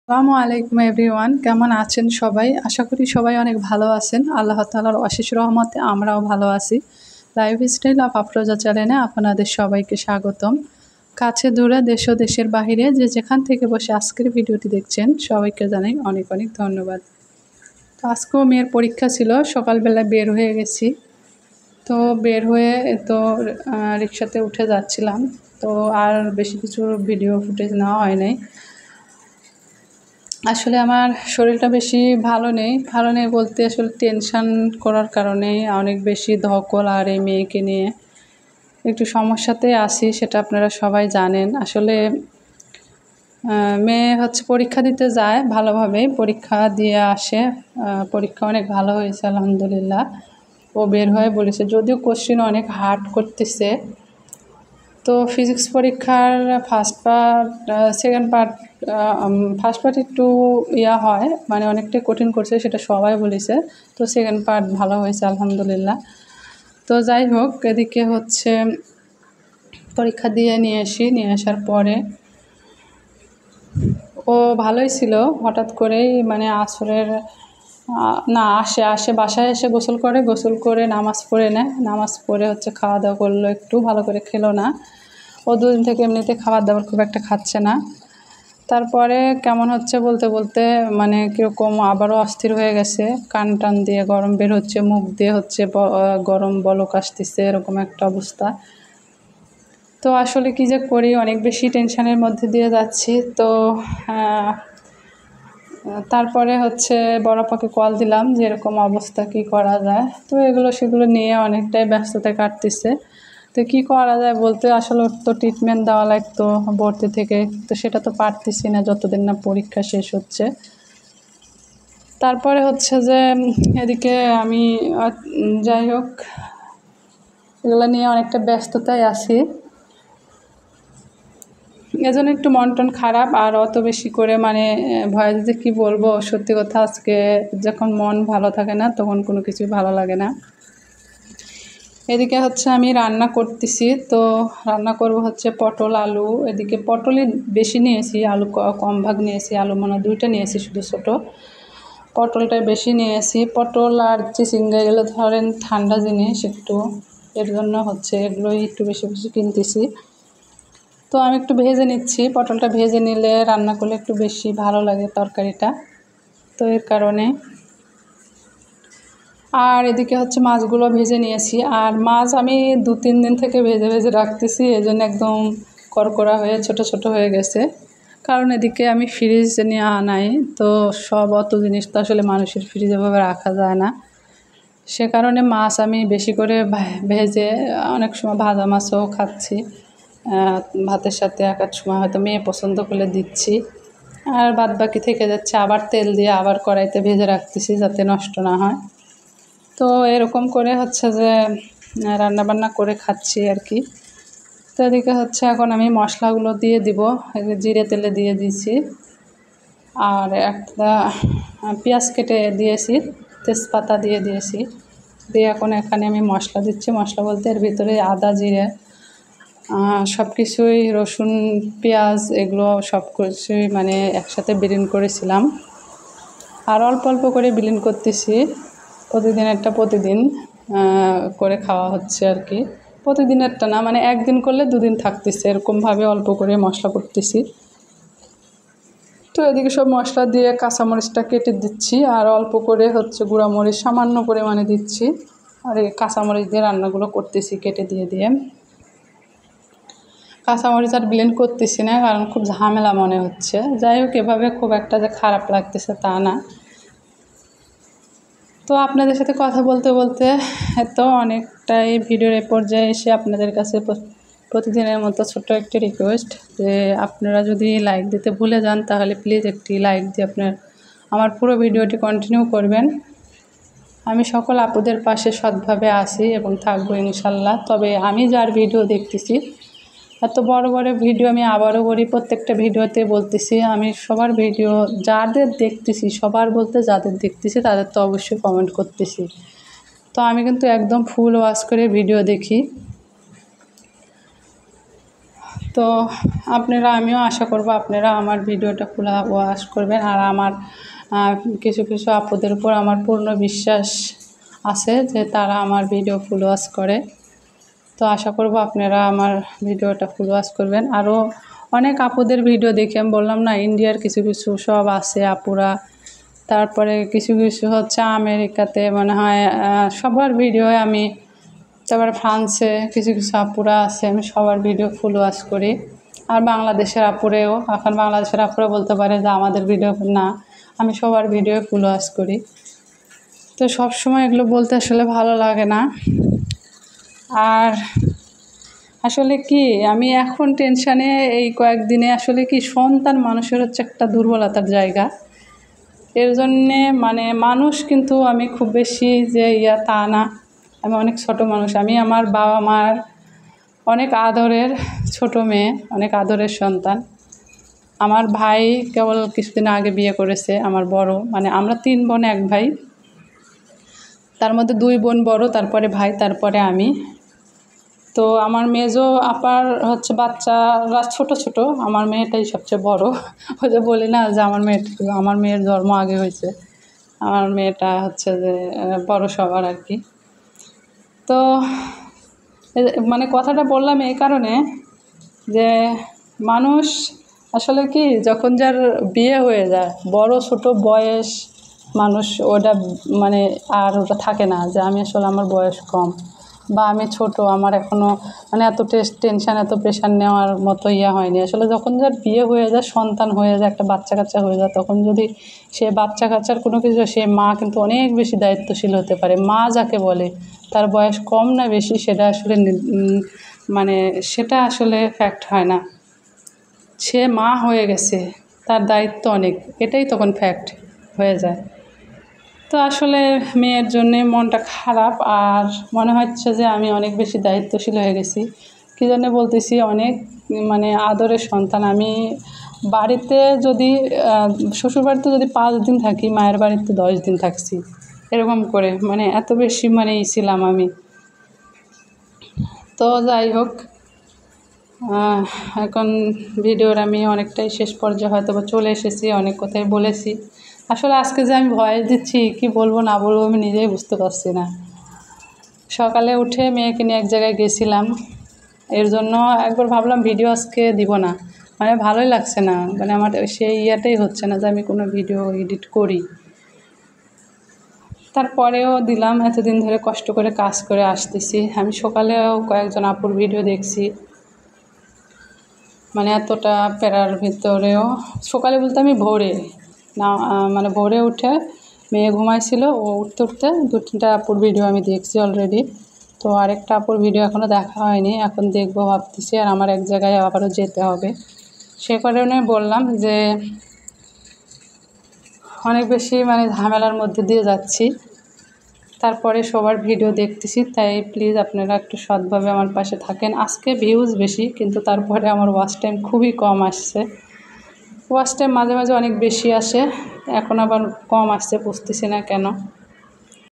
আসসালামু আলাইকুম এভরিওয়ান, কেমন আছেন সবাই? আশা করি সবাই অনেক ভালো আছেন। আল্লাহ তাআলার অশেষ রহমতে আমরাও ভালো আছি। লাইফস্টাইল অফ আফরোজা চ্যানেলে আপনাদের সবাইকে স্বাগতম। কাছে দূরে দেশ ও দেশের বাহিরে যে যেখান থেকে বসে আজকের ভিডিওটি দেখছেন সবাইকে জানাই অনেক অনেক ধন্যবাদ। তো আজকেও মেয়ের পরীক্ষা ছিল, সকালবেলায় বের হয়ে গেছি। তো বের হয়ে রিক্সাতে উঠে যাচ্ছিলাম। তো আর বেশি কিছু ভিডিও ফুটেজ নেওয়া হয় নাই। আসলে আমার শরীরটা বেশি ভালো নেই বলতে আসলে টেনশান করার কারণে অনেক বেশি ধকল, আর এই মেয়েকে নিয়ে একটু সমস্যাতে আছি, সেটা আপনারা সবাই জানেন। আসলে মেয়ে পরীক্ষা দিতে যায়, ভালোভাবেই পরীক্ষা দিয়ে আসে। পরীক্ষা অনেক ভালো হয়েছে আলহামদুলিল্লাহ। ও বের হয়ে বলেছে, যদিও কোশ্চেন অনেক হার্ড করতেছে। তো ফিজিক্স পরীক্ষার first part second part first part একটু হয়, মানে অনেকটাই কঠিন করছে, সেটা সবাই বলেছে। তো সেকেন্ড পার্ট ভালো হয়েছে আলহামদুলিল্লাহ। তো যাই হোক, এদিকে পরীক্ষা দিয়ে নিয়ে আসার পরে ও ভালোই ছিল। হঠাৎ করেই মানে আসরের আসে বাসায় এসে গোসল করে নামাজ পড়ে নেয়। নামাজ পড়ে খাওয়া দাওয়া করলো, একটু ভালো করে খেলো না। ও দুদিন থেকে এমনিতে খাবার দাবার খুব একটা খাচ্ছে না। তারপরে কেমন বলতে বলতে মানে কীরকম আবারও অস্থির হয়ে গেছে। কান টান দিয়ে গরম বের হচ্ছে, মুখ দিয়ে গরম বলক আসতেছে, এরকম একটা অবস্থা। তো আসলে কী যে করি, অনেক বেশি টেনশানের মধ্যে দিয়ে যাচ্ছি। তো তারপরে বড় আপাকে কল দিলাম যে এরকম অবস্থা, কী করা যায়। তো সেগুলো নিয়ে অনেকটাই ব্যস্ততা কাটতেছে। তো কী করা যায় বলতে, আসলে ওর তো ট্রিটমেন্ট দেওয়া লাগতো ভর্তি থেকে, তো সেটা তো পারতেছি না যতদিন না পরীক্ষা শেষ হচ্ছে। তারপরে যে এদিকে আমি যাই হোক, এগুলো নিয়ে অনেকটা ব্যস্ততায় আছি। এজন্য একটু মন টন খারাপ, আর অত বেশি করে মানে ভয় যে কী বলবো। সত্যি কথা, আজকে যখন মন ভালো থাকে না তখন কোনো কিছুই ভালো লাগে না। এদিকে আমি রান্না করতেছি। তো রান্না করব পটল আলু। এদিকে পটলই বেশি নিয়েছি, আলু কম ভাগ নিয়েছি। আলু মানে 2টা নিয়েছি, শুধু ছোটো পটলটাই বেশি নিয়েছি। পটল আর চিচিঙ্গা এগুলো ধরেন ঠান্ডা জিনিস একটু, এর জন্য এগুলোই একটু বেশি বেশি কিনতেছি। তো আমি একটু ভেজে নিচ্ছি, পটলটা ভেজে নিলে রান্না করলে একটু বেশি ভালো লাগে তরকারিটা, তো এর কারণে। আর এদিকে মাছগুলো ভেজে নিয়েছি। আর মাছ আমি 2-3 দিন থেকে ভেজে রাখতেছি, এই জন্য একদম করকরা হয়ে ছোট ছোট হয়ে গেছে। কারণ এদিকে আমি ফ্রিজ নিয়ে আনাই, তো সব অত জিনিস তো আসলে মানুষের ফ্রিজে ভাবে রাখা যায় না। সে কারণে মাছ আমি বেশি করে ভেজে, অনেক সময় ভাজা মাছও খাচ্ছি ভাতের সাথে। এক সময় হয়তো মেয়ে পছন্দ করলে দিচ্ছি, আর বাদ বাকি থেকে যাচ্ছে আবার তেল দিয়ে আবার কড়াইতে ভেজে রাখতেছি যাতে নষ্ট না হয়। তো এরকম করে যে রান্নাবান্না করে খাচ্ছি আর কি। তো এদিকে এখন আমি মশলাগুলো দিয়ে দিব। জিরে তেলে দিয়ে দিয়েছি, আর একটা পেঁয়াজ কেটে দিয়েছি, তেজপাতা দিয়ে দিয়েছি। দিয়ে এখন এখানে আমি মশলা দিচ্ছি। মশলা বলতে এর ভিতরে আদা জিরে সব কিছুই, রসুন পেঁয়াজ এগুলো সব কিছুই মানে একসাথে ব্লেন্ড করেছিলাম, আর অল্প অল্প করে ব্লেন্ড করতেছি। প্রতিদিন করে খাওয়া হচ্ছে আর কি। প্রতিদিনেরটা না, মানে একদিন করলে 2 দিন থাকতেছে, এরকমভাবে অল্প করে মশলা করতেছি। তো এদিকে সব মশলা দিয়ে কাঁচামরিচটা কেটে দিচ্ছি, আর অল্প করে গুঁড়ামরিচ সামান্য পরিমাণে দিচ্ছি। আর এই কাঁচামরিচ দিয়ে রান্নাগুলো করতেছি কেটে দিয়ে। কাঁচামরিচ আর ব্লেন্ড করতেছি না, কারণ খুব ঝামেলা মনে হচ্ছে। যাই হোক, এভাবে খুব একটা যে খারাপ লাগতেছে তা না। তো আপনাদের সাথে কথা বলতে বলতে তো অনেকটাই ভিডিওর এ পর্যায়ে এসে আপনাদের কাছে প্রতিদিনের মতো ছোট্ট একটি রিকোয়েস্ট, যে আপনারা যদি লাইক দিতে ভুলে যান তাহলে প্লিজ একটি লাইক দিয়ে আমার পুরো ভিডিওটি কন্টিনিউ করবেন। আমি সকল আপুদের পাশে সৎভাবে আছি এবং থাকবো ইনশাল্লাহ। তবে আমি যার ভিডিও দেখতেছি, এত বড় বড় ভিডিও আমি আবারও বলি, প্রত্যেকটা ভিডিওতে বলতেছি, আমি সবার ভিডিও যাদের দেখতেছি, সবার বলতে যাদের দেখতেছি তাদের তো অবশ্যই কমেন্ট করতেছি। তো আমি কিন্তু একদম ফুল ওয়াচ করে ভিডিও দেখি। তো আমিও আশা করব আপনারা আমার ভিডিওটা ফুল ওয়াচ করবেন। আর আমার কিছু কিছু আপুদের উপর আমার পূর্ণ বিশ্বাস আছে যে তারা আমার ভিডিও ফুল ওয়াচ করে। তো আশা করব আপনারা আমার ভিডিওটা ফুল ওয়াচ করবেন। আরও অনেক আপুদের ভিডিও দেখে আমি বললাম না, ইন্ডিয়ার কিছু কিছু সব আছে আপুরা, তারপরে কিছু কিছু হচ্ছে আমেরিকাতে মনে হয় সবার ভিডিও আমি, তারপরে ফ্রান্সে কিছু কিছু আপুরা আছে, আমি সবার ভিডিও ফুল ওয়াচ করি। আর বাংলাদেশের আপুরেও, এখন বাংলাদেশের আপুরা বলতে পারে যে আমাদের ভিডিও না, আমি সবার ভিডিও ফুল ওয়াচ করি। তো সব সময় এগুলো বলতে আসলে ভালো লাগে না। আর আসলে কি আমি এখন টেনশানে এই কয়েকদিনে আসলে কি সন্তান মানুষের হচ্ছে একটা দুর্বলতার জায়গা। এর জন্যে মানে মানুষ কিন্তু আমি খুব বেশি যে তা না, আমি অনেক ছোট মানুষ। আমি আমার বাবা মার অনেক আদরের ছোট মেয়ে, অনেক আদরের সন্তান। আমার ভাই কেবল কিছুদিন আগে বিয়ে করেছে, আমার বড়, মানে আমরা 3 বোন 1 ভাই, তার মধ্যে 2 বোন বড়, তারপরে ভাই, তারপরে আমি। তো আমার মেজো আপার হচ্ছে বাচ্চারা ছোট ছোট, আমার মেয়েটাই সবচেয়ে বড়। ওই যে বলি না যে আমার মেয়ের জন্ম আগে হয়েছে, আমার মেয়েটা হচ্ছে যে বড় সবার আর কি। তো মানে কথাটা বললাম এই কারণে যে মানুষ আসলে কি যখন যার বিয়ে হয়ে যায়, বড় ছোট বয়স মানুষ ওটা মানে আর ওটা থাকে না যে আমি আসলে আমার বয়স কম বা আমি ছোট, আমার এখনও মানে এত টেনশান এত প্রেশার নেওয়ার মতো হয়নি। আসলে যখন যার বিয়ে হয়ে যায়, সন্তান হয়ে যায়, একটা বাচ্চা কাচ্চা হয়ে যায়, তখন যদি সে বাচ্চা কাচ্চার কোনো কিছু, সে মা কিন্তু অনেক বেশি দায়িত্বশীল হতে পারে। মা যাকে বলে তার বয়স কম না বেশি সেটা আসলে মানে সেটা আসলে ফ্যাক্ট হয় না। সে মা হয়ে গেছে, তার দায়িত্ব অনেক, এটাই তখন ফ্যাক্ট হয়ে যায়। তো আসলে মেয়ের জন্যে মনটা খারাপ, আর মনে হচ্ছে যে আমি অনেক বেশি দায়িত্বশীল হয়ে গেছি। কী জন্য বলতেছি, অনেক মানে আদরের সন্তান আমি। বাড়িতে যদি শ্বশুরবাড়িতে যদি 5 দিন থাকি, মায়ের বাড়িতে 10 দিন থাকছি, এরকম করে মানে এত বেশি মানে ছিলাম আমি। তো যাই হোক, এখন ভিডিওর আমি অনেকটাই শেষ পর্যায়ে হয়তো বা চলে এসেছি, অনেক কথাই বলেছি। আসলে আজকে যে আমি ভয়েস দিচ্ছি, কি বলবো না বলবো আমি নিজেই বুঝতে পারছি না। সকালে উঠে মেয়েকে নিয়ে এক জায়গায় গেছিলাম, এর জন্য একবার ভাবলাম ভিডিও আজকে দিব না, মানে ভালোই লাগছে না, মানে আমার সেই হচ্ছে না যে আমি কোনো ভিডিও এডিট করি। তারপরেও দিলাম, এতদিন ধরে কষ্ট করে কাজ করে আসতেছি। আমি সকালেও কয়েকজন আপুর ভিডিও দেখছি, মানে এতটা প্যারার ভিতরেও সকালে বলতে আমি ভোরে না, মানে ভোরে উঠে মেয়ে ঘুমাইছিল, ও উঠতে উঠতে 2-3টা আপুর ভিডিও আমি দেখছি অলরেডি। তো আরেকটা আপুর ভিডিও এখনও দেখা হয়নি, এখন দেখবো ভাবতেছি। আর আমার এক জায়গায় আবারও যেতে হবে, সে কারণে বললাম যে অনেক বেশি মানে ঝামেলার মধ্যে দিয়ে যাচ্ছি, তারপরে সবার ভিডিও দেখতেছি। তাই প্লিজ আপনারা একটু সৎভাবে আমার পাশে থাকেন। আজকে ভিউজ বেশি, কিন্তু তারপরে আমার ওয়াচ টাইম খুবই কম আসছে। ওয়াচ টাইম মাঝে মাঝে অনেক বেশি আসে, এখন আবার কম আসছে, বুঝতেছি না কেন।